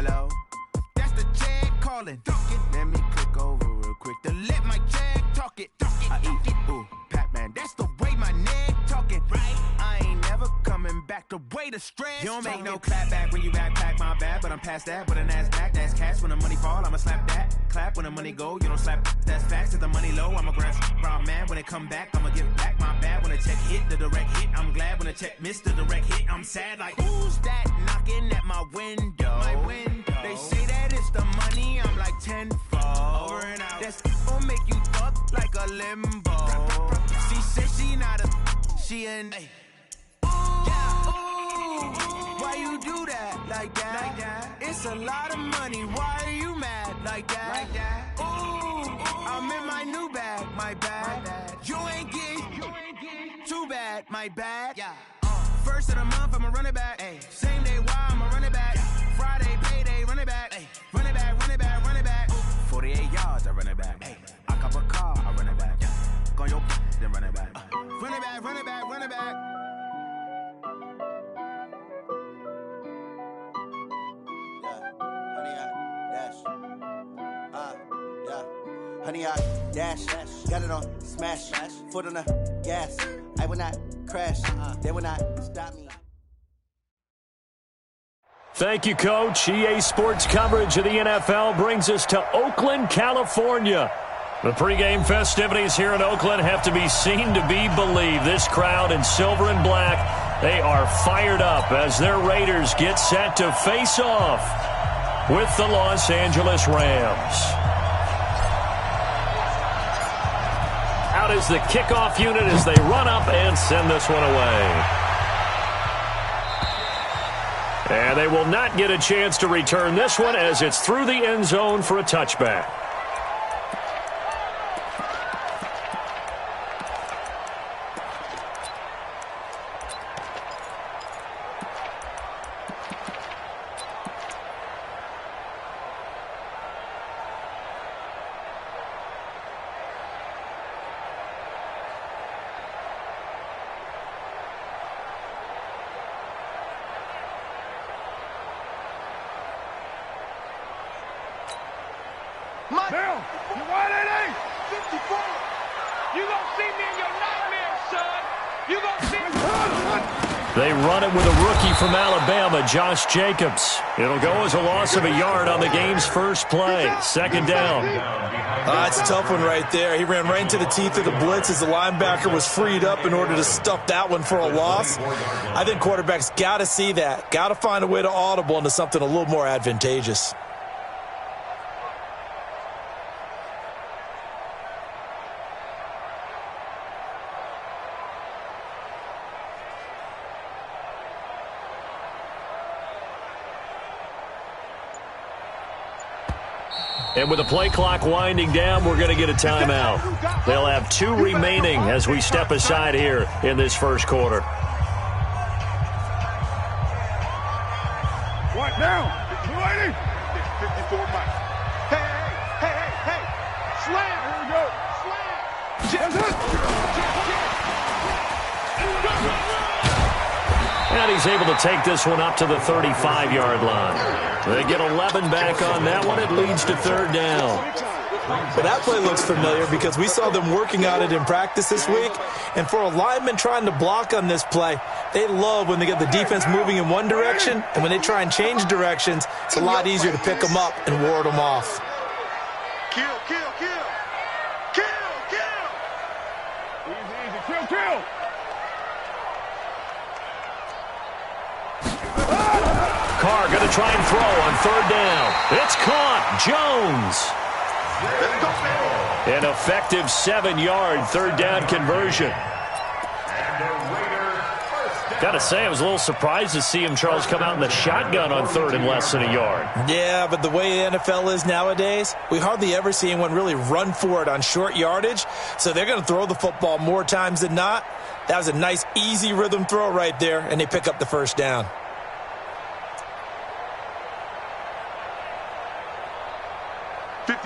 Hello? That's the jag calling. Let me click over real quick to let my jag talk it. I eat, ooh, Pac-Man. That's the way my neck talking. Right? I ain't never coming back the way the stress. You don't make no clap back when you backpack, my bad. But I'm past that with a NASDAQ. That's cash when the money fall, I'ma slap that. Clap when the money go, you don't slap. That's facts. If the money low, I'ma grab raw man. When it come back, I'ma give back my bad. When the check hit, the direct hit. I'm glad when the check missed the direct hit. I'm sad like, who's that knocking at my window? My window. They say that it's the money, I'm like tenfold. Over and out. That's gon' make you fuck like a limbo. She said she not a, she an. Ay. Why you do that like that? It's a lot of money. Why are you mad like that? Ooh, I'm in my new bag, my bad. You ain't get too bad, my bad. Yeah. First of the month, I'ma run it back. Ay. Same day, why I'ma run it back. Friday, payday, run it back. Ay. Run it back, run it back, run it back. 48 yards, I run it back. Ay. I cop a car, I run it back. Go on your then run it back. Run it back, run it back, run it back. Honey, I dash, got it on, smash, foot on the gas. I will not crash, they will not stop me. Thank you, Coach. EA Sports coverage of the NFL brings us to Oakland, California. The pregame festivities here in Oakland have to be seen to be believed. This crowd in silver and black, they are fired up as their Raiders get set to face off with the Los Angeles Rams. Out is the kickoff unit as they run up and send this one away. And they will not get a chance to return this one as it's through the end zone for a touchback. Now, you 188, 54. You gonna see me in your nightmares, son. You gonna see me. They run it with a rookie from Alabama, Josh Jacobs. It'll go as a loss of a yard on the game's first play. Second down. It's a tough one right there. He ran right into the teeth of the blitz as the linebacker was freed up in order to stuff that one for a loss. I think quarterbacks got to see that. Got to find a way to audible into something a little more advantageous. And with the play clock winding down, we're going to get a timeout. They'll have 2 remaining as we step aside here in this first quarter. What now? 280. 54 miles. Hey. Slam. Here we go. Slam. And he's able to take this one up to the 35-yard line. They get 11 back on that one. It leads to third down. But that play looks familiar because we saw them working on it in practice this week. And for a lineman trying to block on this play, they love when they get the defense moving in one direction. And when they try and change directions, it's a lot easier to pick them up and ward them off. Kill. Easy. Kill. Carr going to try and throw on third down. It's caught. Jones. An effective 7-yard third down conversion. Got to say, I was a little surprised to see him, Charles, come out in the shotgun on third and less than a yard. Yeah, but the way the NFL is nowadays, we hardly ever see anyone really run for it on short yardage. So they're going to throw the football more times than not. That was a nice, easy rhythm throw right there, and they pick up the first down.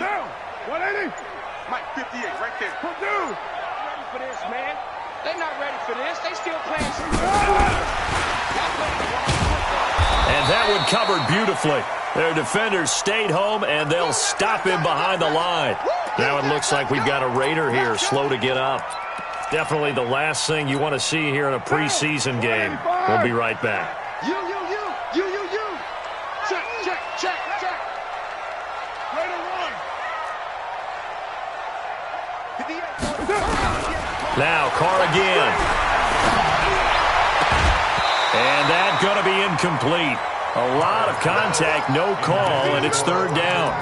Down. 180. Mike, 58 right there. Purdue. Ready for this, man. They're not ready for this. They still playing some. And that one covered beautifully. Their defenders stayed home, and they'll stop him behind the line. Now it looks like we've got a Raider here, slow to get up. Definitely the last thing you want to see here in a preseason game. We'll be right back. You. Check. Raider 1. Now Carr again. And that's going to be incomplete. A lot of contact, no call, and it's third down.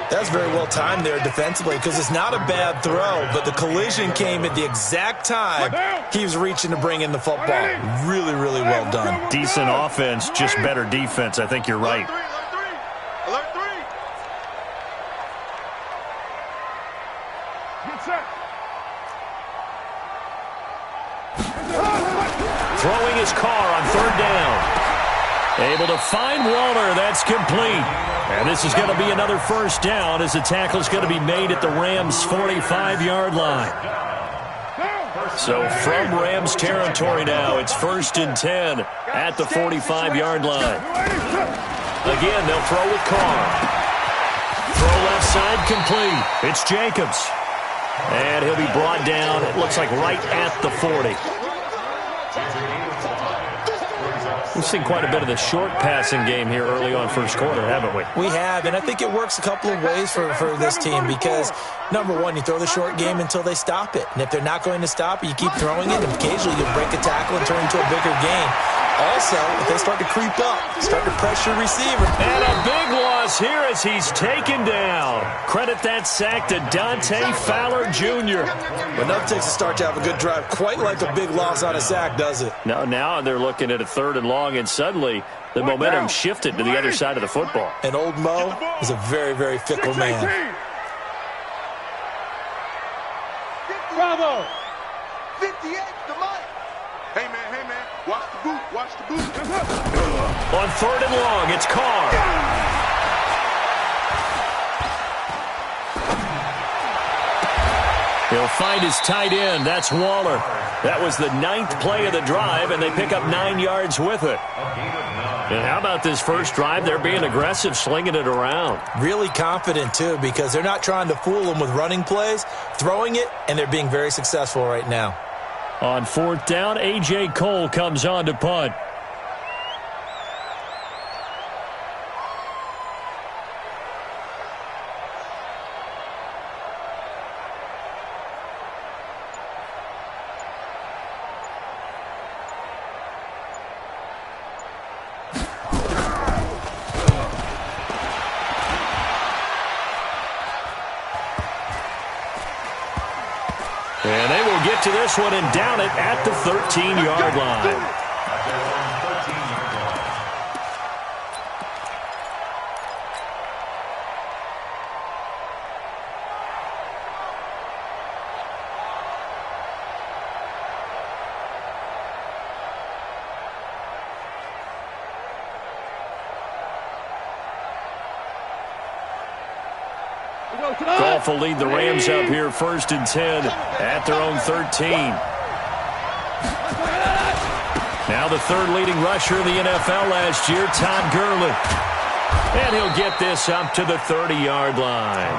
That's very well timed there defensively because it's not a bad throw, but the collision came at the exact time he was reaching to bring in the football. Really, really well done. Decent offense, just better defense. I think you're right. Alert 3. Get set. Throwing his Carr on third down. Able to find Waller. That's complete. And this is going to be another first down as the tackle is going to be made at the Rams' 45-yard line. So from Rams territory now, it's 1st and 10 at the 45-yard line. Again, they'll throw with Carr. Throw left side complete. It's Jacobs. And he'll be brought down, it looks like right at the 40. We've seen quite a bit of the short passing game here early on first quarter, haven't we? We have, and I think it works a couple of ways for this team because, number one, you throw the short game until they stop it. And if they're not going to stop it, you keep throwing it, and occasionally you'll break a tackle and turn into a bigger game. Also, if they start to creep up, start to pressure receiver. And a big loss here as he's taken down. Credit that sack to Dante Fowler Jr. But nothing takes a start to have a good drive quite like a big loss on a sack, does it? Now they're looking at a 3rd and long, and suddenly the momentum shifted to the other side of the football. And old Mo is a very, very fickle man. Bravo. 58 to Mike. Hey, man. Watch the boot. On 3rd and long, it's Carr. He'll find his tight end. That's Waller. That was the 9th play of the drive, and they pick up 9 yards with it. And how about this first drive? They're being aggressive, slinging it around. Really confident, too, because they're not trying to fool them with running plays, throwing it, and they're being very successful right now. On 4th down, A.J. Cole comes on to punt. And they will get to this one and down it at the 13-yard line. Goff will lead the Rams up here 1st and 10 at their own 13. Now the 3rd leading rusher in the NFL last year, Todd Gurley. And he'll get this up to the 30-yard line.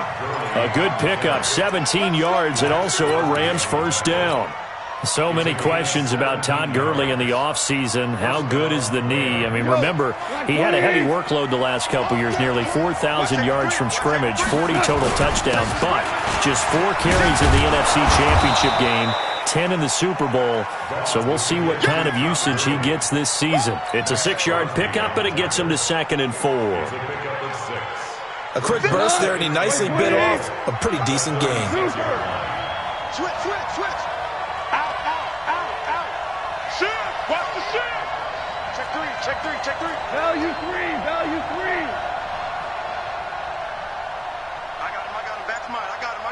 A good pickup, 17 yards, and also a Rams first down. So many questions about Todd Gurley in the offseason. How good is the knee? I mean, remember, he had a heavy workload the last couple years, nearly 4,000 yards from scrimmage, 40 total touchdowns, but just 4 carries in the NFC Championship game, 10 in the Super Bowl. So we'll see what kind of usage he gets this season. It's a 6-yard pickup, but it gets him to 2nd and 4. A quick burst there, and he nicely bit off a pretty decent gain. Switch. Watch the shift. Check three. Value three. I got him. Back mine. I got him.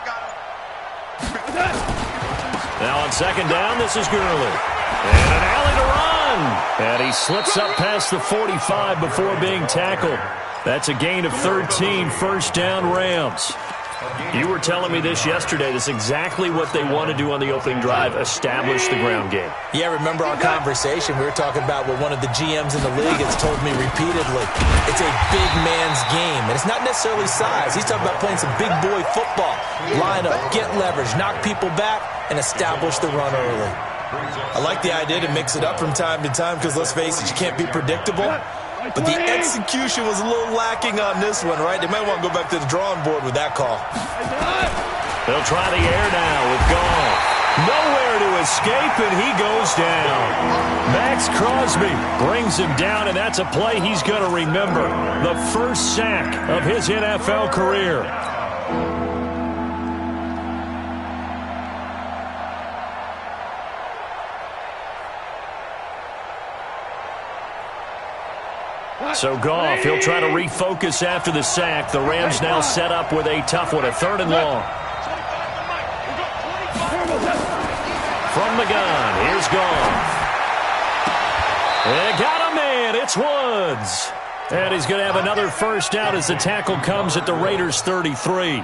Now on 2nd down, this is Gurley. And an alley to run. And he slips up past the 45 before being tackled. That's a gain of 13, 1st down Rams. You were telling me this yesterday. This is exactly what they want to do on the opening drive, establish the ground game. Yeah, remember our conversation? We were talking about what one of the GMs in the league has told me repeatedly. It's a big man's game, and it's not necessarily size. He's talking about playing some big boy football. Line up, get leverage, knock people back, and establish the run early. I like the idea to mix it up from time to time because, let's face it, you can't be predictable. But the execution was a little lacking on this one, right? They might want to go back to the drawing board with that call. They'll try the air now with Goff. Nowhere to escape, and he goes down. Max Crosby brings him down, and that's a play he's going to remember. The first sack of his NFL career. So Goff, he'll try to refocus after the sack. The Rams now set up with a tough one, a 3rd and long. From the gun, here's Goff. They got a man, it's Woods. And he's going to have another first down as the tackle comes at the Raiders' 33.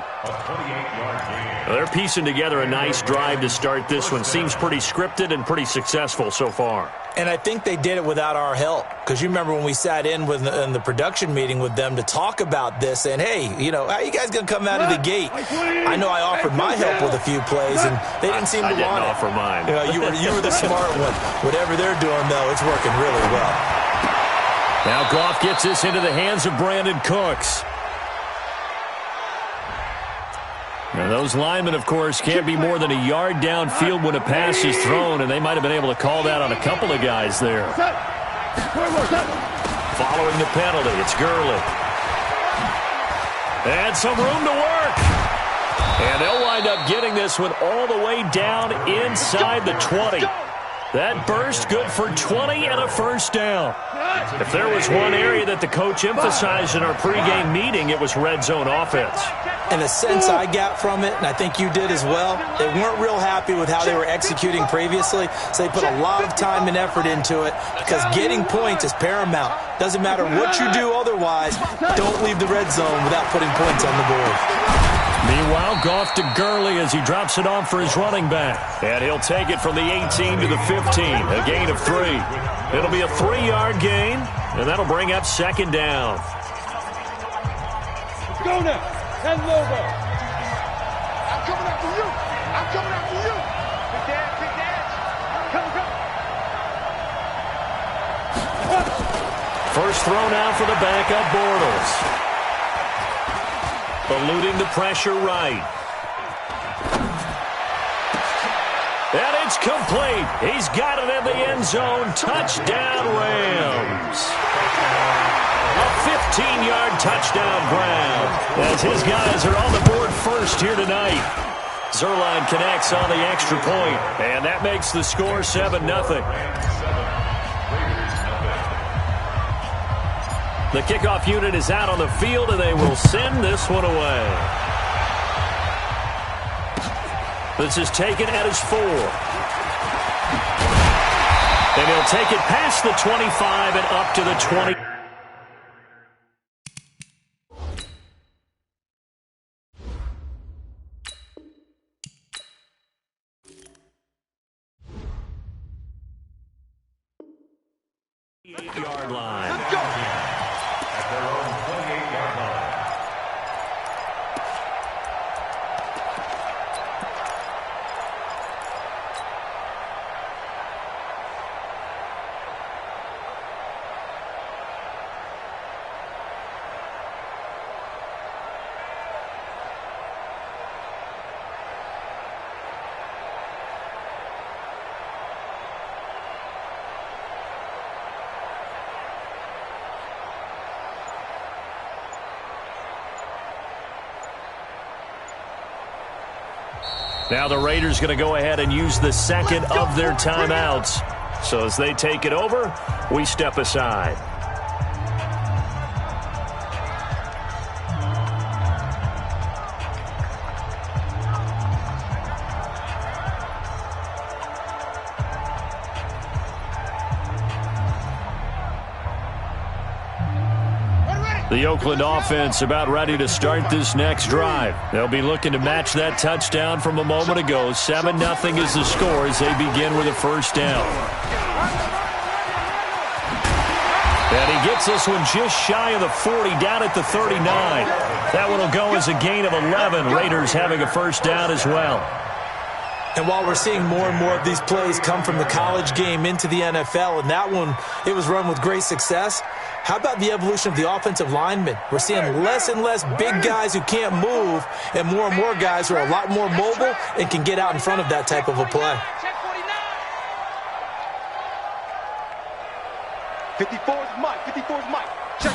They're piecing together a nice drive to start this one. Seems pretty scripted and pretty successful so far. And I think they did it without our help. Because you remember when we sat in the production meeting with them to talk about this, saying, hey, how are you guys going to come out of the gate? I know I offered my help with a few plays, and they didn't seem to want it. I didn't offer mine. You were the smart one. Whatever they're doing, though, it's working really well. Now Goff gets this into the hands of Brandon Cooks. Now those linemen, of course, can't be more than a yard downfield when a pass is thrown, and they might have been able to call that on a couple of guys there. Following the penalty, it's Gurley. And some room to work. And they'll wind up getting this one all the way down inside the 20. That burst good for 20 and a first down. If there was one area that the coach emphasized in our pregame meeting, it was red zone offense. And the sense I got from it, and I think you did as well, they weren't real happy with how they were executing previously, so they put a lot of time and effort into it because getting points is paramount. Doesn't matter what you do otherwise, don't leave the red zone without putting points on the board. Meanwhile, Goff to Gurley as he drops it off for his running back. And he'll take it from the 18 to the 15, a gain of 3. It'll be a 3-yard gain, and that'll bring up 2nd down. Let's go now. That's Lobo. I'm coming after you. I'm coming after you. Big dance, big dance. Come. First throw now for the backup, Bortles. Eluding the pressure right. And it's complete. He's got it in the end zone. Touchdown, Rams. A 15-yard touchdown Brown as his guys are on the board first here tonight. Zuerlein connects on the extra point, and that makes the score 7-0. The kickoff unit is out on the field, and they will send this one away. This is taken at his 4. And he'll take it past the 25 and up to the 20. Yard line. Let's go. At their own 28-yard line. Now the Raiders going to go ahead and use the second of their timeouts. So as they take it over, we step aside. The Oakland offense about ready to start this next drive. They'll be looking to match that touchdown from a moment ago. 7-0 is the score as they begin with a first down. And he gets this one just shy of the 40, down at the 39. That one will go as a gain of 11. Raiders having a first down as well. And while we're seeing more and more of these plays come from the college game into the NFL, and that one, it was run with great success, how about the evolution of the offensive linemen? We're seeing less and less big guys who can't move and more guys who are a lot more mobile and can get out in front of that type of a play. 54 is Mike. 54 is Mike. Check.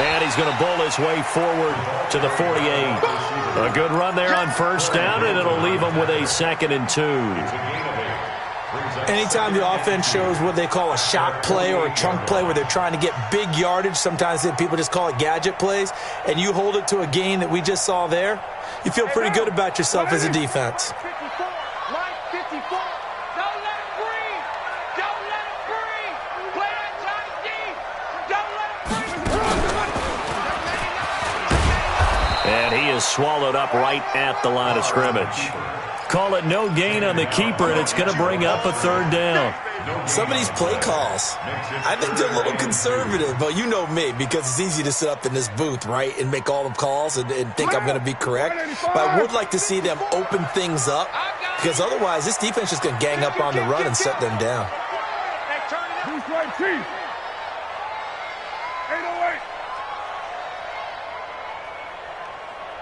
And he's going to bowl his way forward to the 48. A good run there on first down, and it'll leave him with a 2nd and 2. Anytime the offense shows what they call a shot play or a chunk play where they're trying to get big yardage, sometimes people just call it gadget plays, and you hold it to a gain that we just saw there, you feel pretty good about yourself as a defense. 54, Mike, 54. Don't let him breathe. Don't let him breathe. Play that tight deep. Don't let him breathe. And he is swallowed up right at the line of scrimmage. Call it no gain on the keeper, and it's going to bring up a 3rd down. Some of these play calls, I think they're a little conservative, but you know me, because it's easy to sit up in this booth, right, and make all the calls and think I'm going to be correct. But I would like to see them open things up, because otherwise this defense is going to gang up on the run and shut them down. Who's right, Chief? 808.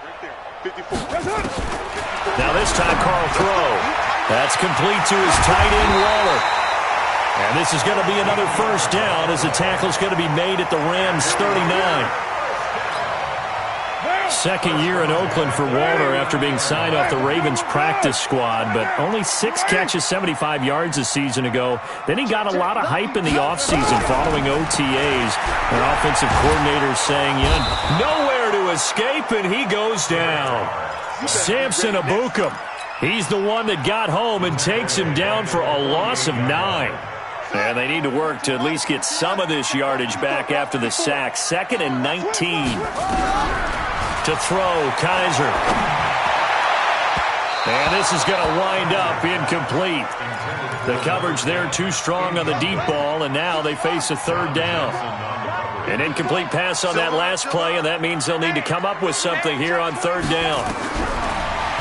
Right there. 54. Now this time, Carl throw. That's complete to his tight end, Waller. And this is going to be another first down as the tackle's going to be made at the Rams' 39. Second year in Oakland for Waller after being signed off the Ravens practice squad, but only 6 catches, 75 yards a season ago. Then he got a lot of hype in the offseason following OTAs. An offensive coordinator saying, nowhere to escape, and he goes down. Samson Ebukam. He's the one that got home and takes him down for a loss of 9. And they need to work to at least get some of this yardage back after the sack. 2nd and 19. To throw, Kaiser. And this is going to wind up incomplete. The coverage there too strong on the deep ball, and now they face a 3rd down. An incomplete pass on that last play, and that means they'll need to come up with something here on 3rd down.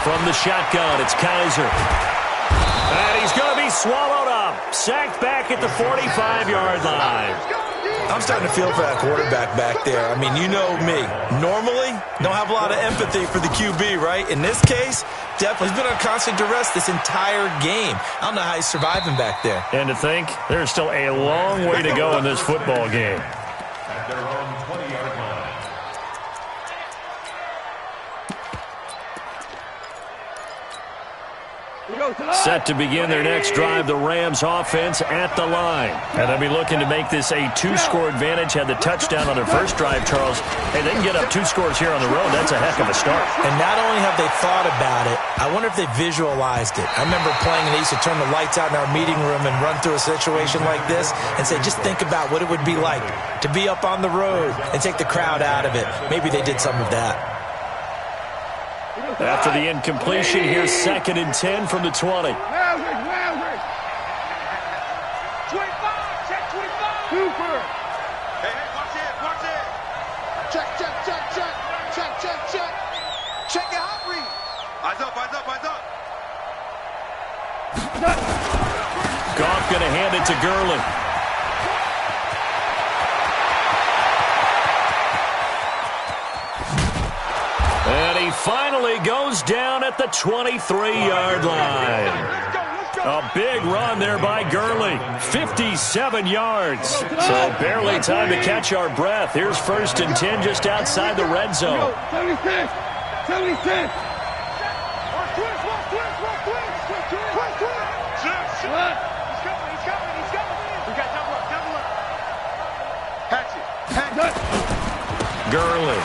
From the shotgun, it's Kaiser. And he's going to be swallowed up. Sacked back at the 45-yard line. I'm starting to feel for that quarterback back there. I mean, you know me. Normally, don't have a lot of empathy for the QB, right? In this case, definitely. He's been on constant duress this entire game. I don't know how he's surviving back there. And to think, there's still a long way to go in this football game. At their own 20-yard line. Set to begin their next drive, the Rams offense at the line. And they'll be looking to make this a 2-score advantage. Had the touchdown on their first drive, Charles. Hey, they can get up 2 scores here on the road. That's a heck of a start. And not only have they thought about it, I wonder if they visualized it. I remember playing and they used to turn the lights out in our meeting room and run through a situation like this and say, just think about what it would be like to be up on the road and take the crowd out of it. Maybe they did some of that. After the incompletion, here's 2nd and 10 from the 20. 25, check 25. Super. Hey, watch it. Check. Check your hot read. Eyes up. Goff going to hand it to Gurley. And he finally goes down at the 23-yard line. A big run there by Gurley. 57 yards. So barely time to catch our breath. Here's 1st and 10 just outside the red zone. 76. Hatchet. Gurley.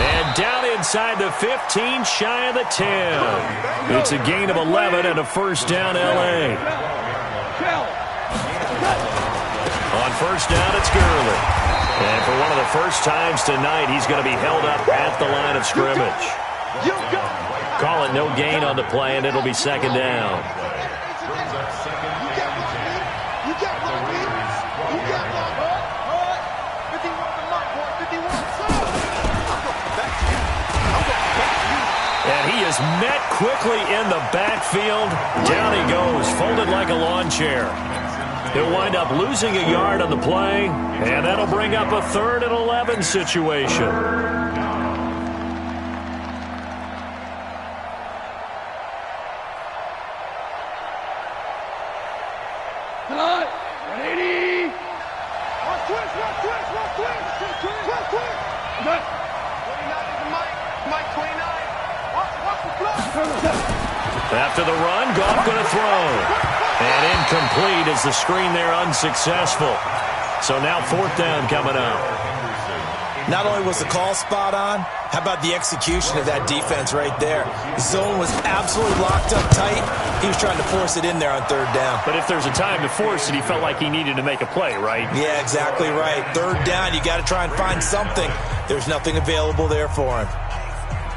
And down inside the 15, shy of the 10. It's a gain of 11 and a first down, L.A. On first down, it's Gurley. And for one of the first times tonight, he's going to be held up at the line of scrimmage. Call it no gain on the play, and it'll be second down. And he is met quickly in the backfield. Down he goes, folded like a lawn chair. He'll wind up losing a yard on the play, and that'll bring up a 3rd and 11 situation. After the run, Goff going to throw. And incomplete as the screen there unsuccessful. So now 4th down coming up. Not only was the call spot on, how about the execution of that defense right there? The zone was absolutely locked up tight. He was trying to force it in there on 3rd down. But if there's a time to force it, he felt like he needed to make a play, right? Yeah, exactly right. 3rd down, you got to try and find something. There's nothing available there for him.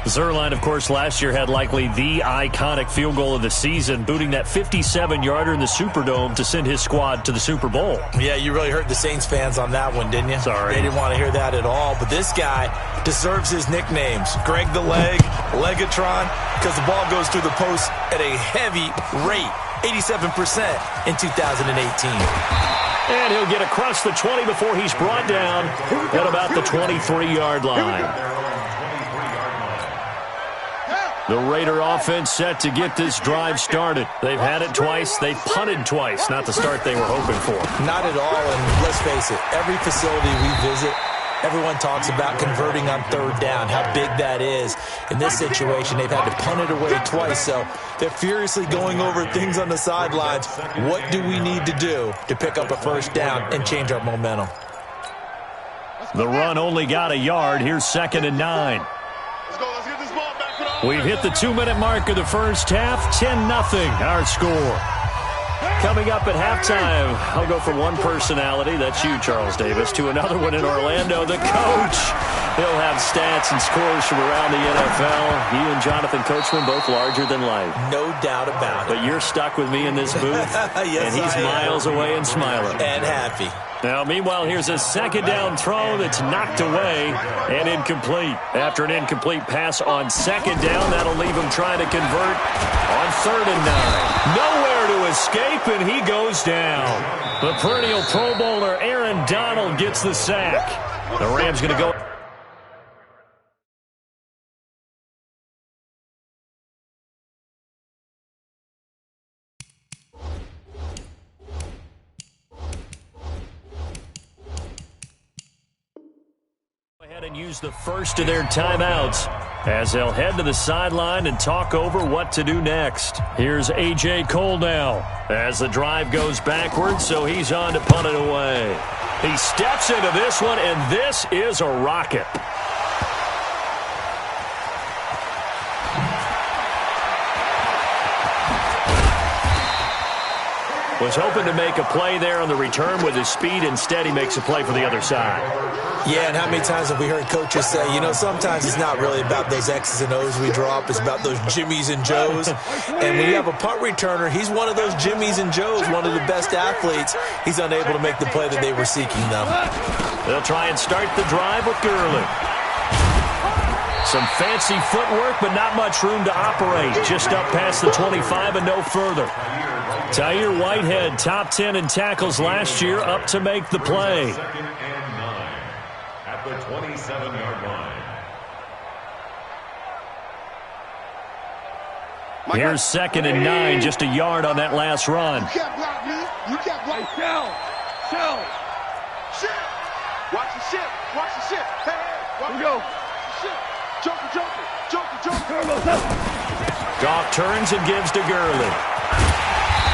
Zuerlein, of course, last year had likely the iconic field goal of the season, booting that 57-yarder in the Superdome to send his squad to the Super Bowl. Yeah, you really hurt the Saints fans on that one, didn't you? Sorry. They didn't want to hear that at all. But this guy deserves his nicknames. Greg the Leg, Legatron, because the ball goes through the post at a heavy rate, 87% in 2018. And he'll get across the 20 before he's brought down at about the 23-yard line. The Raider offense set to get this drive started. They've had it twice. They've punted twice. Not the start they were hoping for. Not at all, and let's face it, every facility we visit, everyone talks about converting on 3rd down, how big that is. In this situation, they've had to punt it away twice, so they're furiously going over things on the sidelines. What do we need to do to pick up a 1st down and change our momentum? The run only got a yard. Here's 2nd and 9. We've hit the 2-minute mark of the first half. 10-0 our score. Coming up at halftime, I'll go from one personality, that's you, Charles Davis, to another one in Orlando, the coach. He'll have stats and scores from around the NFL. You and Jonathan Coachman, both larger than life. No doubt about it. But you're stuck with me in this booth, yes, and he's miles away and smiling. And happy. Now, meanwhile, here's a 2nd down throw that's knocked away and incomplete. After an incomplete pass on 2nd down, that'll leave him trying to convert on 3rd and 9. Nowhere to escape, and he goes down. The perennial Pro Bowler Aaron Donald gets the sack. The Rams going to go. And use the first of their timeouts as they'll head to the sideline and talk over what to do next. Here's A.J. Cole now as the drive goes backwards, so he's on to punt it away. He steps into this one, and this is a rocket. Was hoping to make a play there on the return with his speed. Instead, he makes a play for the other side. Yeah, and how many times have we heard coaches say, you know, sometimes it's not really about those X's and O's we drop. It's about those Jimmies and Joes. And when you have a punt returner, he's one of those Jimmies and Joes, one of the best athletes. He's unable to make the play that they were seeking, though. They'll try and start the drive with Gurley. Some fancy footwork, but not much room to operate. Just up past the 25 and no further. Tahir Whitehead, top 10 in tackles last year, up to make the play. 2nd and 9 at the 27-yard line. Here's 2nd and 9, just a yard on that last run. You can't block me. You can't block me. Shell. Shit. Watch the ship. Watch the ship. Hey, watch the ship. Joker. Goff turns and gives to Gurley.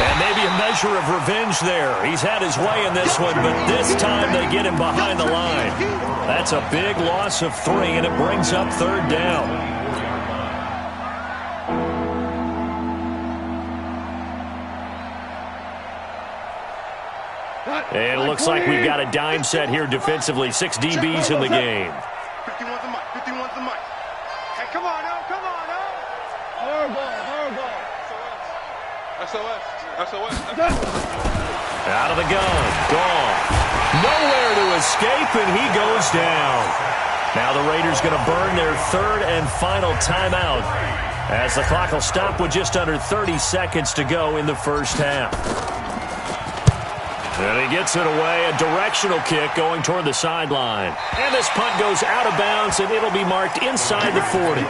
And maybe a measure of revenge there. He's had his way in this one, but this time they get him behind the line. That's a big loss of 3, and it brings up 3rd down. And it looks like we've got a dime set here defensively. 6 DBs in the game. 51's the mic. 51's the mic. Hey, come on now. Come on now. Horrible. SOS. Out of the gun. Gone. Nowhere to escape, and he goes down. Now the Raiders going to burn their 3rd and final timeout as the clock will stop with just under 30 seconds to go in the first half. And he gets it away, a directional kick going toward the sideline. And this punt goes out of bounds, and it'll be marked inside the 40.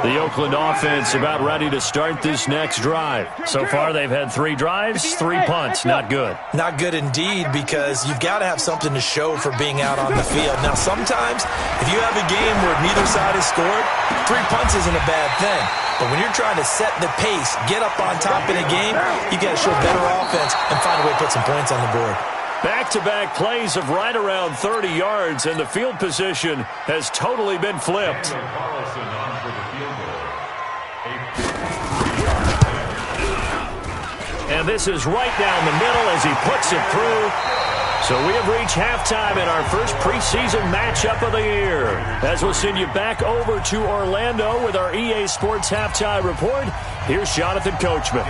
The Oakland offense about ready to start this next drive. So far, they've had 3 drives, 3 punts. Not good. Not good indeed, because you've got to have something to show for being out on the field. Now, sometimes, if you have a game where neither side has scored, 3 punts isn't a bad thing. But when you're trying to set the pace, get up on top in a game, you got to show better offense and find a way to put some points on the board. Back-to-back plays of right around 30 yards, and the field position has totally been flipped. And this is right down the middle as he puts it through. So we have reached halftime in our first preseason matchup of the year. As we'll send you back over to Orlando with our EA Sports Halftime Report, here's Jonathan Coachman.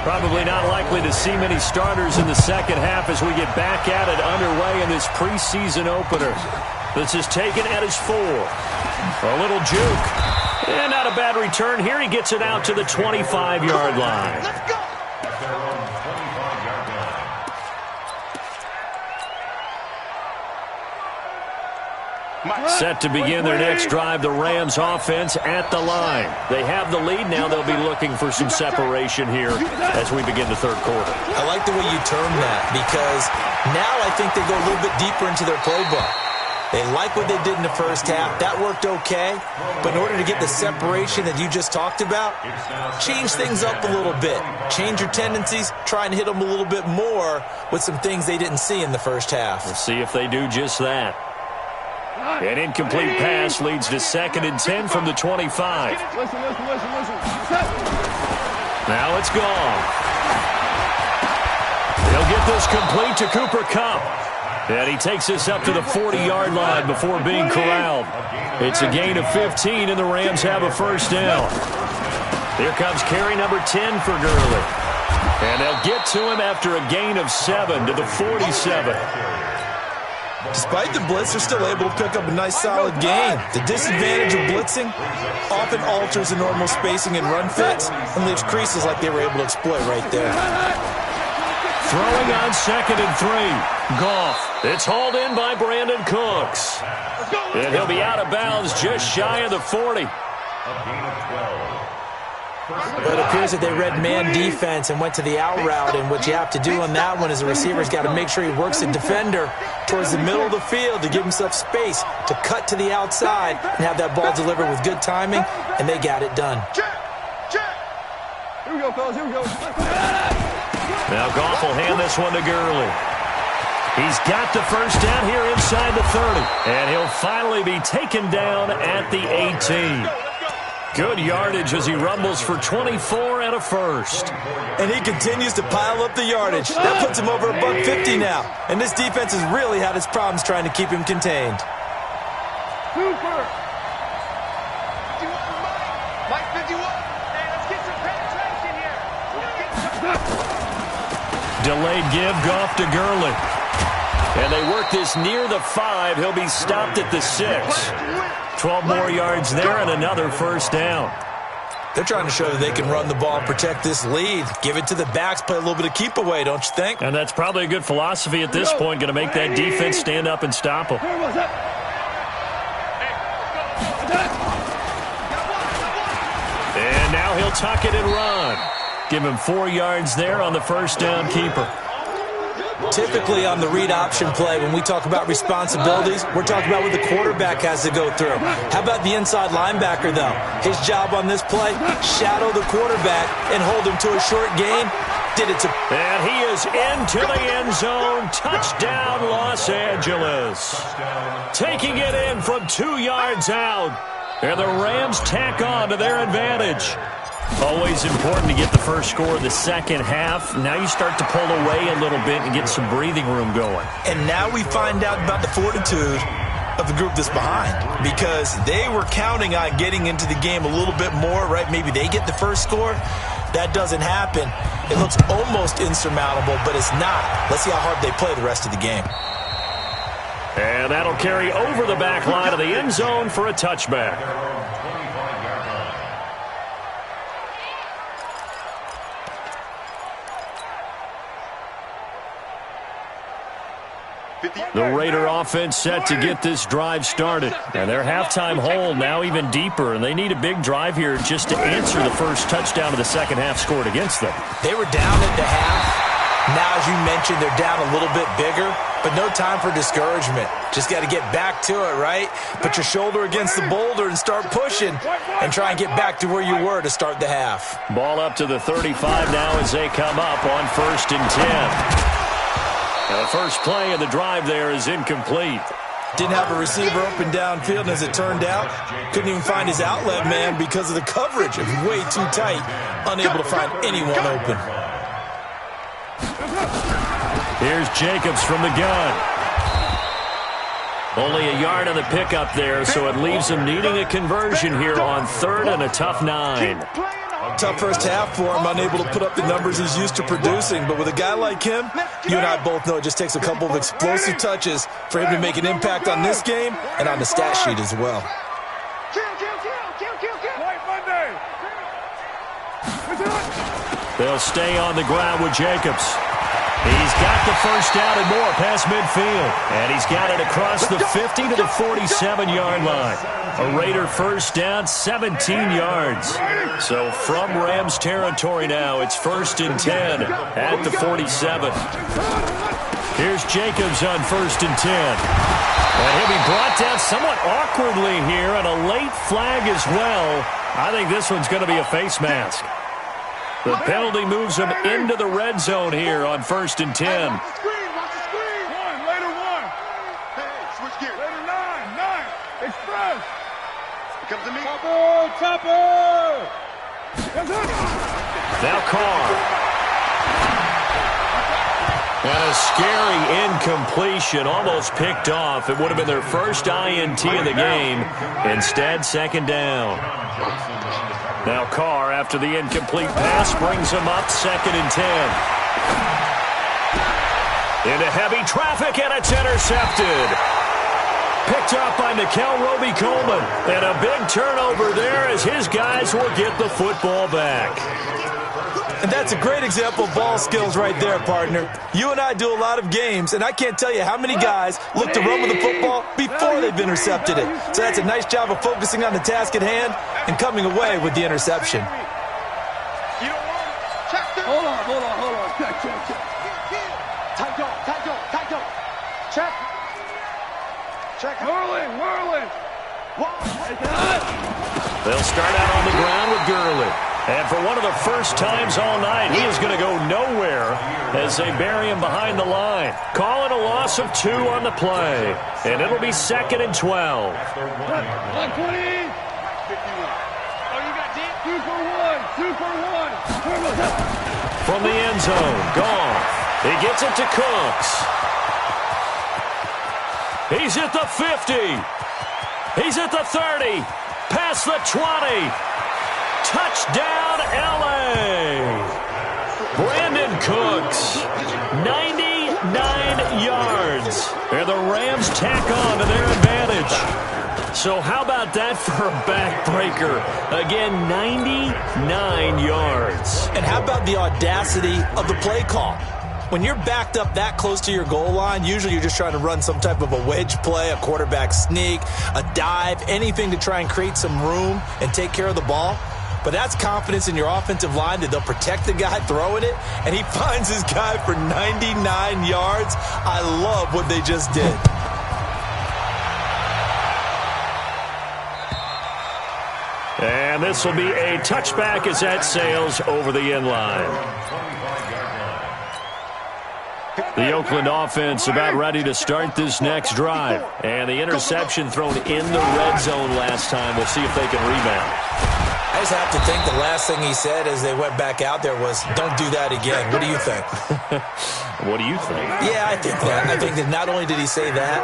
Probably not likely to see many starters in the second half as we get back at it underway in this preseason opener. This is taken at his 4. A little juke. And not a bad return here. He gets it out to the 25-yard line. Let's go. Set to begin their next drive, the Rams offense at the line. They have the lead. Now they'll be looking for some separation here as we begin the 3rd quarter. I like the way you term that, because now I think they go a little bit deeper into their playbook. They like what they did in the first half. That worked okay. But in order to get the separation that you just talked about, change things up a little bit. Change your tendencies. Try and hit them a little bit more with some things they didn't see in the first half. We'll see if they do just that. An incomplete pass leads to 2nd and 10 from the 25. Listen. Now it's gone. He'll get this complete to Cooper Kupp. And he takes this up to the 40-yard line before being corralled. It's a gain of 15, and the Rams have a first down. Here comes carry number 10 for Gurley. And they'll get to him after a gain of 7 to the 47. Despite the blitz, they're still able to pick up a nice solid gain. The disadvantage of blitzing often alters the normal spacing and run fits and leaves creases like they were able to exploit right there. Throwing on 2nd and 3. Goff. It's hauled in by Brandon Cooks. And he'll be out of bounds just shy of the 40. But it appears that they read man defense and went to the out route, and what you have to do on that one is the receiver's got to make sure he works the defender towards the middle of the field to give himself space to cut to the outside and have that ball delivered with good timing, and they got it done. Check. Here we go, fellas. Here we go. Now Goff will hand this one to Gurley. He's got the first down here inside the 30. And he'll finally be taken down at the 18. Good yardage as he rumbles for 24 and a first. And he continues to pile up the yardage. That puts him over $150 now. And this defense has really had its problems trying to keep him contained. Cooper. 51, Mike 51. Hey, let's get some penetration here. Delayed give, Goff to Gurley. And they work this near the 5. He'll be stopped at the 6. 12 more yards there and another first down. They're trying to show that they can run the ball and protect this lead. Give it to the backs, play a little bit of keep away, don't you think? And that's probably a good philosophy at this point, going to make that defense stand up and stop them. And now he'll tuck it and run. Give him 4 yards there on the first down keeper. Typically on the read option play, when we talk about responsibilities, we're talking about what the quarterback has to go through. How about the inside linebacker, though? His job on this play, shadow the quarterback and hold him to a short gain. Did it to... And he is into the end zone. Touchdown, Los Angeles. Taking it in from 2 yards out. And the Rams tack on to their advantage. Always important to get the first score of the second half. Now you start to pull away a little bit and get some breathing room going. And now we find out about the fortitude of the group that's behind, because they were counting on getting into the game a little bit more, right? Maybe they get the first score. That doesn't happen. It looks almost insurmountable, but it's not. Let's see how hard they play the rest of the game. And that'll carry over the back line of the end zone for a touchback. The Raider offense set to get this drive started. And their halftime hole now even deeper, and they need a big drive here just to answer the first touchdown of the second half scored against them. They were down at the half. Now, as you mentioned, they're down a little bit bigger, but no time for discouragement. Just got to get back to it, right? Put your shoulder against the boulder and start pushing and try and get back to where you were to start the half. Ball up to the 35 now as they come up on 1st and 10. Now the first play of the drive there is incomplete. Didn't have a receiver open downfield, and as it turned out, couldn't even find his outlet man because of the coverage. It was way too tight, unable to find anyone open. Here's Jacobs from the gun. Only a yard on the pickup there, so it leaves him needing a conversion here on 3rd and a tough 9. Tough first half for him, unable to put up the numbers he's used to producing. But with a guy like him, you and I both know it just takes a couple of explosive touches for him to make an impact on this game and on the stat sheet as well. They'll stay on the ground with Jacobs. He's got the first down and more past midfield. And he's got it across the 50 to the 47-yard line. A Raider first down, 17 yards. So from Rams territory now, it's 1st and 10 at the 47. Here's Jacobs on 1st and 10. And he'll be brought down somewhat awkwardly here, and a late flag as well. I think this one's going to be a face mask. The penalty moves him into the red zone here on 1st and 10. Watch the screen. Later one. Hey, switch gear. Later 9. Express. It comes to me. Chopper. Now Carr. And a scary incompletion, almost picked off. It would have been their first INT of the game. Instead, 2nd down. Now Carr, after the incomplete pass, brings him up 2nd and 10. Into heavy traffic, and it's intercepted. Picked up by Mikel Roby-Coleman. And a big turnover there as his guys will get the football back. And that's a great example of ball skills right there, partner. You and I do a lot of games, and I can't tell you how many guys look to run with the football before they've intercepted it. So that's a nice job of focusing on the task at hand and coming away with the interception. Hold on. Check. Check. Whirling. They'll start out on the ground with Gurley. And for one of the first times all night, he is going to go nowhere as they bury him behind the line. Calling a loss of 2 on the play. And it'll be 2nd and 12. 120. 51. Oh, you got deep? 2 for 1. From the end zone, Goff. He gets it to Cooks. He's at the 50. He's at the 30. Past the 20. Touchdown, L.A. Brandon Cooks, 99 yards. And the Rams tack on to their advantage. So how about that for a backbreaker? Again, 99 yards. And how about the audacity of the play call? When you're backed up that close to your goal line, usually you're just trying to run some type of a wedge play, a quarterback sneak, a dive, anything to try and create some room and take care of the ball. But that's confidence in your offensive line that they'll protect the guy throwing it, and he finds his guy for 99 yards. I love what they just did. And this will be a touchback as that sails over the end line. The Oakland offense about ready to start this next drive. And the interception thrown in the red zone last time. We'll see if they can rebound. I just have to think the last thing he said as they went back out there was, don't do that again. What do you think? What do you think? Yeah, I think that. I think that not only did he say that,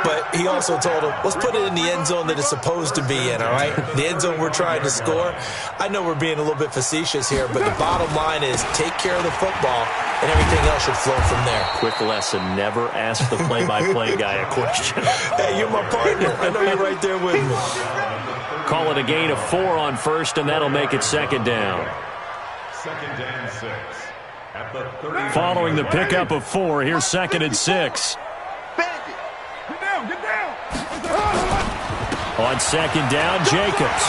but he also told him, let's put it in the end zone that it's supposed to be in, all right? The end zone we're trying to score. I know we're being a little bit facetious here, but the bottom line is take care of the football, and everything else should flow from there. Quick lesson, never ask the play-by-play guy a question. Hey, you're my partner. I know you're right there with me. Call it a gain of 4 on first, and that'll make it second down. Second and 6. At the 30. Following the pickup of 4, here's second and 6. Get down, get down. On second down, Jacobs.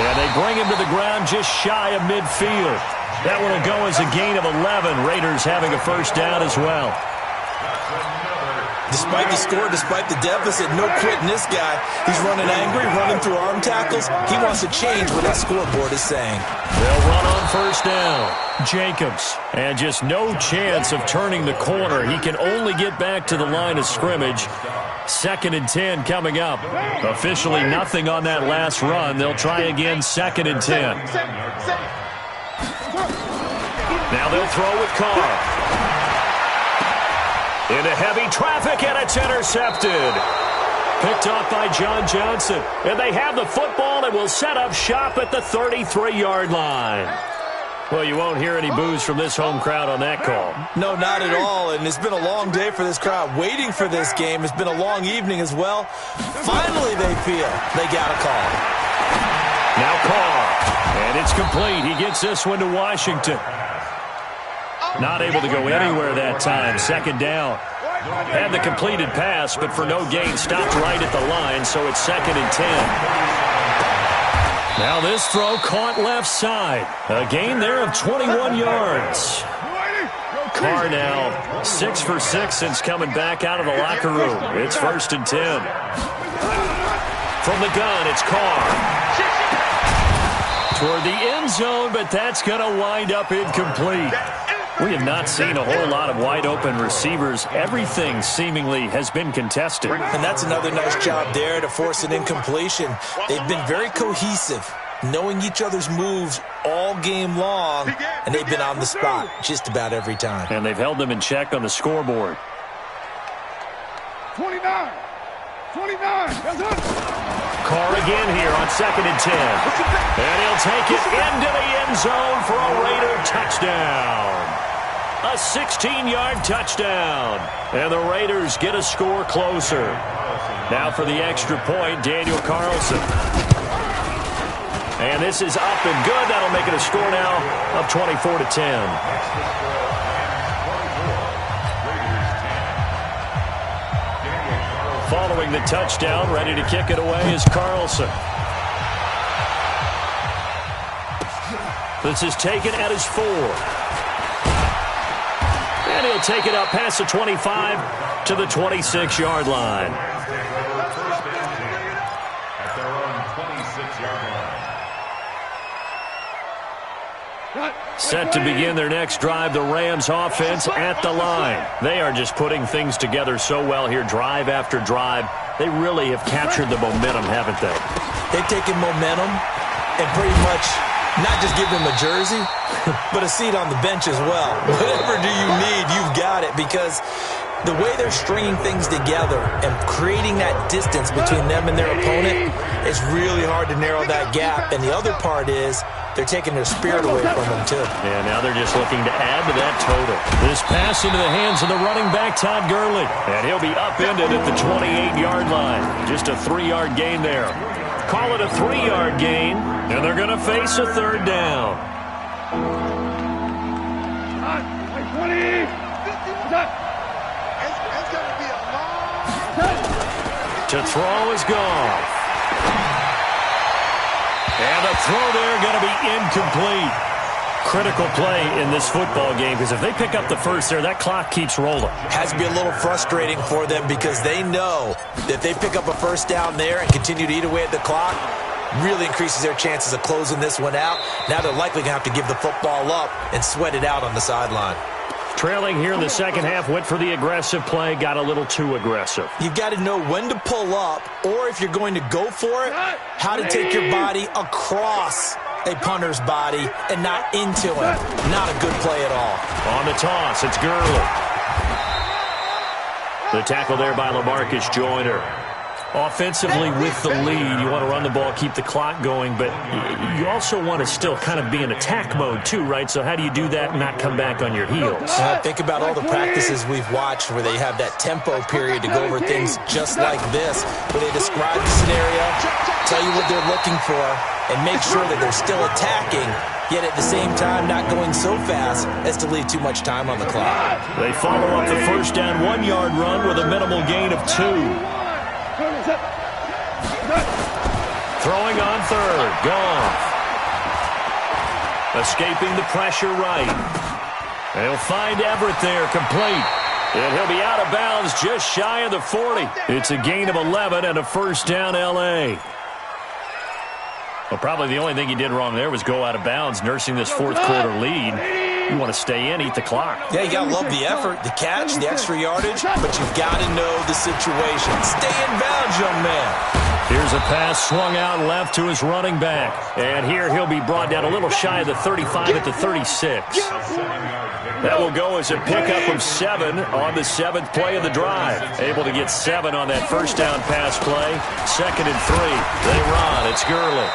And they bring him to the ground just shy of midfield. That one will go as a gain of 11. Raiders having a first down as well. Despite the score, despite the deficit, no quitting this guy. He's running angry, running through arm tackles. He wants to change what that scoreboard is saying. They'll run on first down. Jacobs. And just no chance of turning the corner. He can only get back to the line of scrimmage. Second and 10 coming up. Officially nothing on that last run. They'll try again, second and 10. Now they'll throw with Carr. Into heavy traffic, and it's intercepted. Picked off by John Johnson. And they have the football and will set up shop at the 33-yard line. Well, you won't hear any boos from this home crowd on that call. No, not at all. And it's been a long day for this crowd waiting for this game. It's been a long evening as well. Finally, they feel they got a call. Now Carr. And it's complete. He gets this one to Washington. Not able to go anywhere that time. Second down. Had the completed pass, but for no gain, stopped right at the line, so it's second and 10. Now this throw caught left side. A gain there of 21 yards. Carr now 6 for 6 since coming back out of the locker room. It's first and 10. From the gun, it's Carr. Toward the end zone, but that's going to wind up incomplete. We have not seen a whole lot of wide-open receivers. Everything seemingly has been contested. And that's another nice job there to force an incompletion. They've been very cohesive, knowing each other's moves all game long, and they've been on the spot just about every time. And they've held them in check on the scoreboard. 29. Carr again here on second and 10. And he'll take it into the end zone for a Raider touchdown. A 16-yard touchdown. And the Raiders get a score closer. Now for the extra point, Daniel Carlson. And this is up and good. That'll make it a score now of 24-10. Following the touchdown, ready to kick it away is Carlson. This is taken at his 4. And he'll take it up past the 25 to the 26-yard line. At their own 26-yard line. Set to begin their next drive, the Rams offense at the line. They are just putting things together so well here, drive after drive. They really have captured the momentum, haven't they? They've taken momentum and pretty much not just give them a jersey, but a seat on the bench as well. Whatever do you need, you've got it, because the way they're stringing things together and creating that distance between them and their opponent, it's really hard to narrow that gap. And the other part is they're taking their spirit away from them, too. Yeah, now they're just looking to add to that total. This pass into the hands of the running back, Todd Gurley. And he'll be upended at the 28-yard line. Just a 3-yard gain there. Call it a 3-yard gain, and they're going to face a third down. 20. To throw is Goff. And the throw there going to be incomplete. Critical play in this football game, because if they pick up the first there, that clock keeps rolling. Has to be a little frustrating for them because they know that if they pick up a first down there and continue to eat away at the clock, really increases their chances of closing this one out. Now they're likely going to have to give the football up and sweat it out on the sideline. Trailing here in the second half, went for the aggressive play, got a little too aggressive. You've got to know when to pull up, or if you're going to go for it, how to take your body across a punter's body and not into him. Not a good play at all. On the toss, it's Gurley. The tackle there by LaMarcus Joyner. Offensively with the lead, you want to run the ball, keep the clock going, but you also want to still kind of be in attack mode too, right? So how do you do that and not come back on your heels? Think about all the practices we've watched where they have that tempo period to go over things just like this, where they describe the scenario, tell you what they're looking for, and make sure that they're still attacking, yet at the same time not going so fast as to leave too much time on the clock. They follow up the first down 1-yard run with a minimal gain of 2. Throwing on third. Goff. Escaping the pressure right. They'll find Everett there, complete. And he'll be out of bounds just shy of the 40. It's a gain of 11 and a first down L.A. Well, probably the only thing he did wrong there was go out of bounds, nursing this fourth quarter lead. You want to stay in, eat the clock. Yeah, you got to love the effort, the catch, the extra yardage, but you've got to know the situation. Stay in bounds, young man. Here's a pass swung out left to his running back. And here he'll be brought down a little shy of the 35 at the 36. That will go as a pickup of 7 on the 7th play of the drive. Able to get 7 on that first down pass play. 2nd and 3. They run. It's Gurley.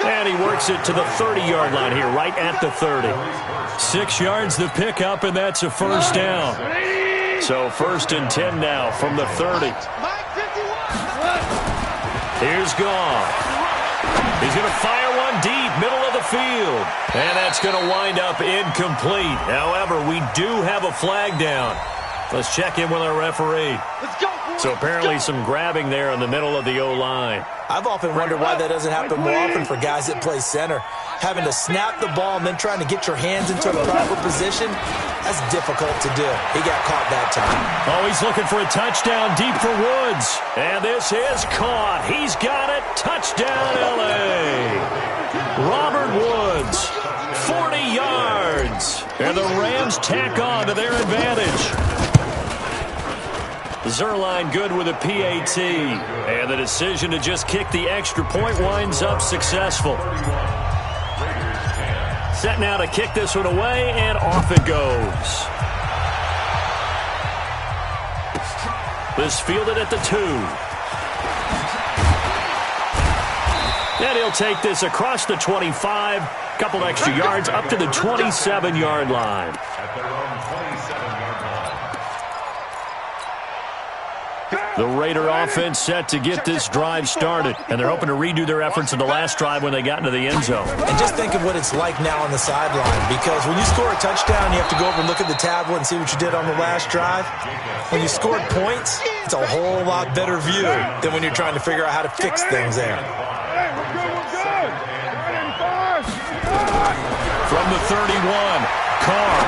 And he works it to the 30-yard line here, right at the 30. 6 yards the pickup, and that's a first down. So 1st and 10 now from the 30. Here's Goff. He's going to fire one deep, middle of the field. And that's going to wind up incomplete. However, we do have a flag down. Let's check in with our referee. So apparently some grabbing there in the middle of the O-line. I've often wondered why that doesn't happen more often for guys that play center. Having to snap the ball and then trying to get your hands into the proper position, that's difficult to do. He got caught that time. Oh, he's looking for a touchdown deep for Woods. And this is caught. He's got it. Touchdown, L.A. Robert Woods, 40 yards. And the Rams tack on to their advantage. Zerline good with a PAT. And the decision to just kick the extra point winds up successful. Set now to kick this one away, and off it goes. This fielded at the 2. And he'll take this across the 25. Couple extra yards up to the 27-yard line. The Raider offense set to get this drive started. And they're hoping to redo their efforts in the last drive when they got into the end zone. And just think of what it's like now on the sideline. Because when you score a touchdown, you have to go over and look at the tablet and see what you did on the last drive. When you scored points, it's a whole lot better view than when you're trying to figure out how to fix things there. From the 31, Carr.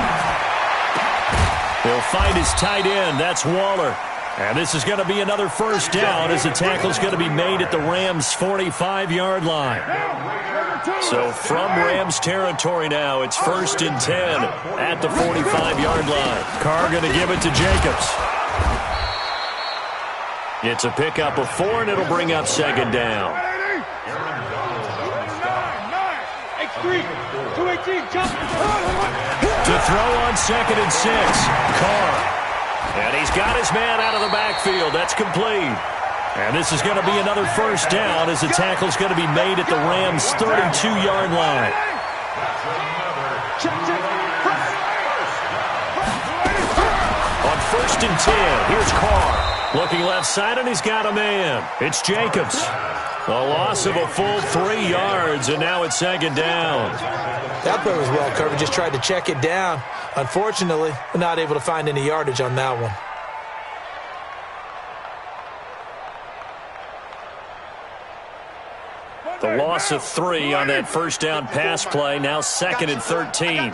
He'll find his tight end. That's Waller. And this is going to be another first down as the tackle's going to be made at the Rams' 45-yard line. So from Rams territory now, it's 1st and 10 at the 45-yard line. Carr going to give it to Jacobs. It's a pickup of 4, and it'll bring up 2nd down. To throw on 2nd and 6, Carr. And he's got his man out of the backfield. That's complete. And this is going to be another first down as the tackle's going to be made at the Rams' 32-yard line. On 1st and 10, here's Carr. Looking left side, and he's got a man. It's Jacobs. A loss of a full 3 yards, and now it's 2nd down. That play was well covered. Just tried to check it down. Unfortunately, we're not able to find any yardage on that one. The loss of 3 on that first down pass play. Now 2nd and 13.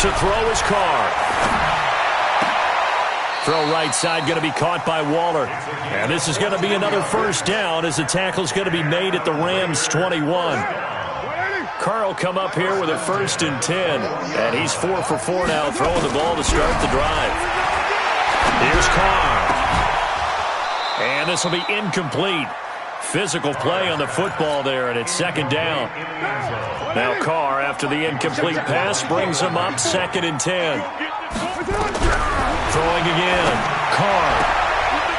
To throw is Carr. Throw right side going to be caught by Waller. And this is going to be another first down as the tackle's going to be made at the Rams 21. Carr will come up here with a 1st and 10. And he's 4 for 4 now throwing the ball to start the drive. Here's Carr. And this will be incomplete. Physical play on the football there, and it's 2nd down. Now Carr, after the incomplete pass, brings him up 2nd and 10. Throwing again. Carr.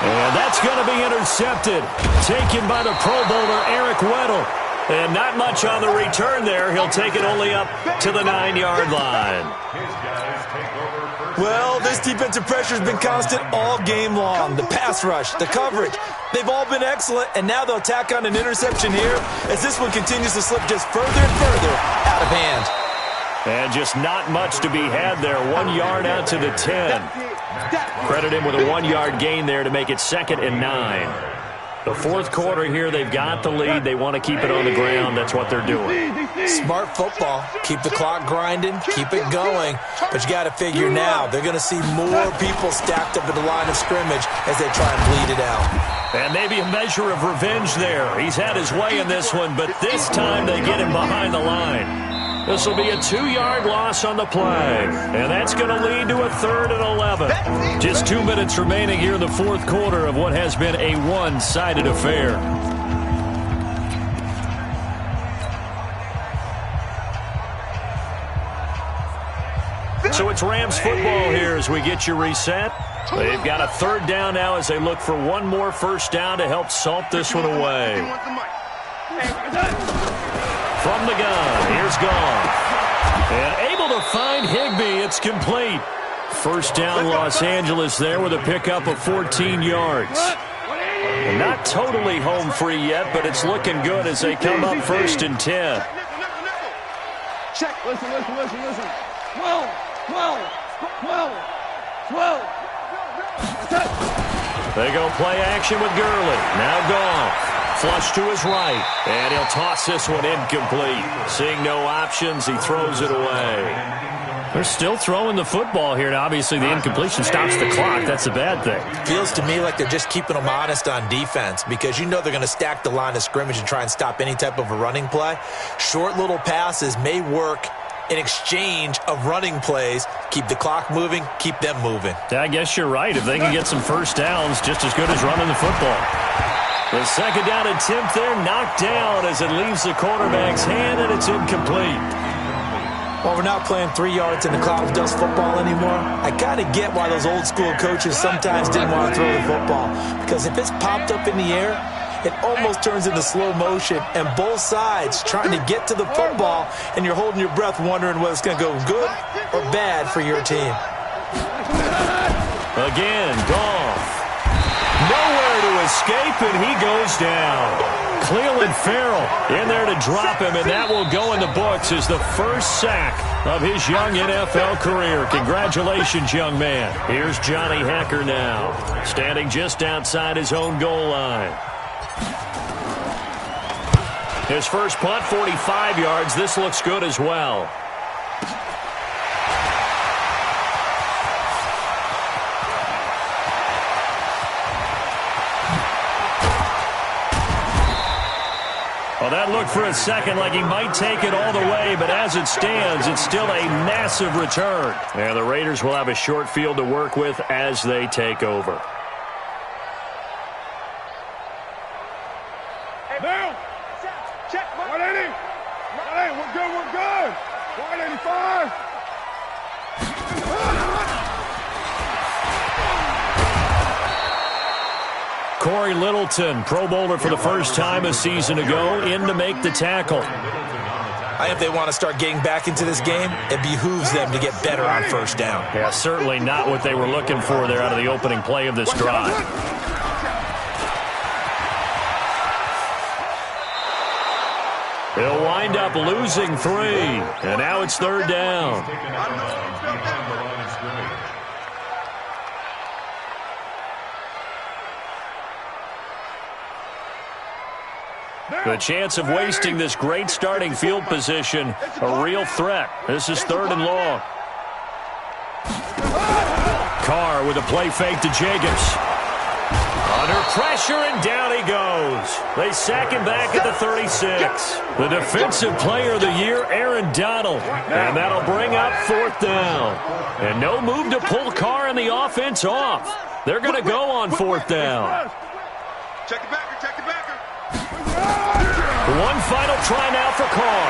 And that's going to be intercepted. Taken by the Pro Bowler, Eric Weddle. And not much on the return there. He'll take it only up to the 9-yard line. Well, this defensive pressure has been constant all game long. The pass rush, the coverage, they've all been excellent, and now they'll tack on an interception here as this one continues to slip just further and further out of hand. And just not much to be had there. 1 yard out to the 10. Credit him with a 1-yard gain there to make it 2nd and 9. The 4th quarter here, they've got the lead. They want to keep it on the ground. That's what they're doing. Smart football. Keep the clock grinding. Keep it going. But you got to figure now, they're going to see more people stacked up at the line of scrimmage as they try and bleed it out. And maybe a measure of revenge there. He's had his way in this one, but this time they get him behind the line. This will be a 2-yard loss on the play. And that's going to lead to a 3rd and 11. Just 2 minutes remaining here in the 4th quarter of what has been a one-sided affair. So it's Rams football here as we get you reset. They've got a 3rd down now as they look for one more first down to help salt this one away. From the gun, here's Goff. And able to find Higbee. It's complete. First down, Los Angeles there with a pickup of 14 yards. And not totally home free yet, but it's looking good as they come up 1st and 10. Check. Listen. 12. They go play action with Gurley. Now Goff. Flush to his right. And he'll toss this one incomplete. Seeing no options, he throws it away. They're still throwing the football here. And obviously, the incompletion stops the clock. That's a bad thing. Feels to me like they're just keeping them honest on defense because you know they're going to stack the line of scrimmage and try and stop any type of a running play. Short little passes may work in exchange of running plays. Keep the clock moving, keep them moving. I guess you're right. If they can get some first downs, just as good as running the football. The 2nd down attempt there knocked down as it leaves the quarterback's hand, and it's incomplete. Well, we're not playing 3 yards in the cloud of dust football anymore. I kind of get why those old school coaches sometimes didn't want to throw the football. Because if it's popped up in the air, it almost turns into slow motion, and both sides trying to get to the football, and you're holding your breath wondering whether it's going to go good or bad for your team. Again, Goff. Nowhere to escape, and he goes down. Cleveland Farrell in there to drop him, and that will go in the books as the first sack of his young NFL career. Congratulations, young man. Here's Johnny Hekker now, standing just outside his own goal line. His first punt, 45 yards. This looks good as well. Well, that looked for a second like he might take it all the way, but as it stands, it's still a massive return. And the Raiders will have a short field to work with as they take over. Down. Check. 180. 180. We're good. 185. Corey Littleton, Pro Bowler for the first time a season ago, in to make the tackle. I think if they want to start getting back into this game, it behooves them to get better on first down. Yeah, certainly not what they were looking for there out of the opening play of this drive. He'll wind up losing 3, and now it's 3rd down. The chance of wasting this great starting field position, a real threat. This is 3rd and long. Carr with a play fake to Jacobs. Under pressure, and down he goes. They sack him back at the 36. The Defensive Player of the Year, Aaron Donald. And that'll bring up 4th down. And no move to pull Carr and the offense off. They're going to go on 4th down. Check the backer, check the backer. One final try now for Carr.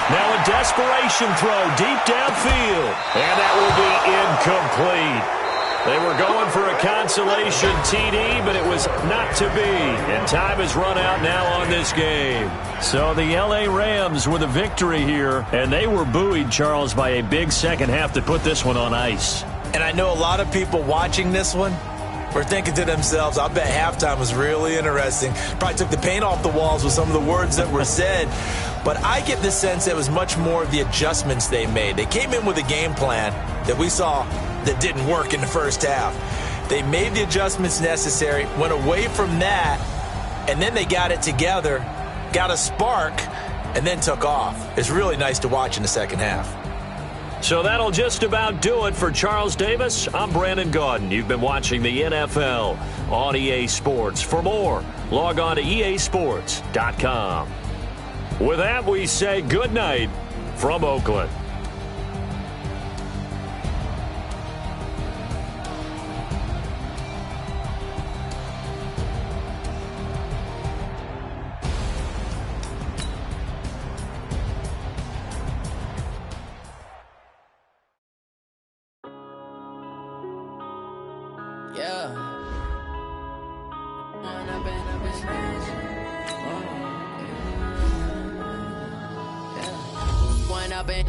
Now a desperation throw deep downfield. And that will be incomplete. They were going for a consolation TD, but it was not to be. And time has run out now on this game. So the L.A. Rams with a victory here, and they were buoyed, Charles, by a big second half to put this one on ice. And I know a lot of people watching this one were thinking to themselves, I bet halftime was really interesting. Probably took the paint off the walls with some of the words that were said. But I get the sense it was much more of the adjustments they made. They came in with a game plan that we saw that didn't work in the first half. They made the adjustments necessary, went away from that, and then they got it together, got a spark, and then took off. It's really nice to watch in the second half. So that'll just about do it for Charles Davis. I'm Brandon Gaudin. You've been watching the NFL on EA Sports. For more, log on to easports.com. With that, we say good night from Oakland.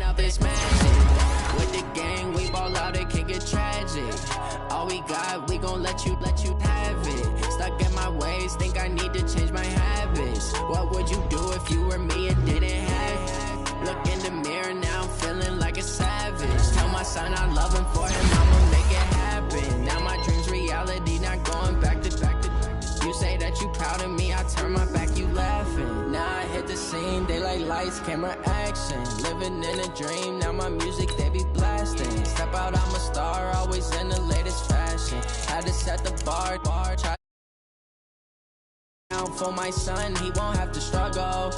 Up this magic. With the gang, we ball out, it can get tragic. All we got, we gon' let you have it. Stuck in my ways, think I need to change my habits. What would you do if you were me and didn't have it? Look in the mirror, now I'm feeling like a savage. Tell my son I love him, for him I'ma make it happen. Now my dream's reality, not going back to. You say that you proud of me, I turn my back, you laughing. Now I hit the scene, daylight lights, camera action. Living in a dream, now my music, they be blasting. Step out, I'm a star, always in the latest fashion. Had to set the bar, try for my son, he won't have to struggle.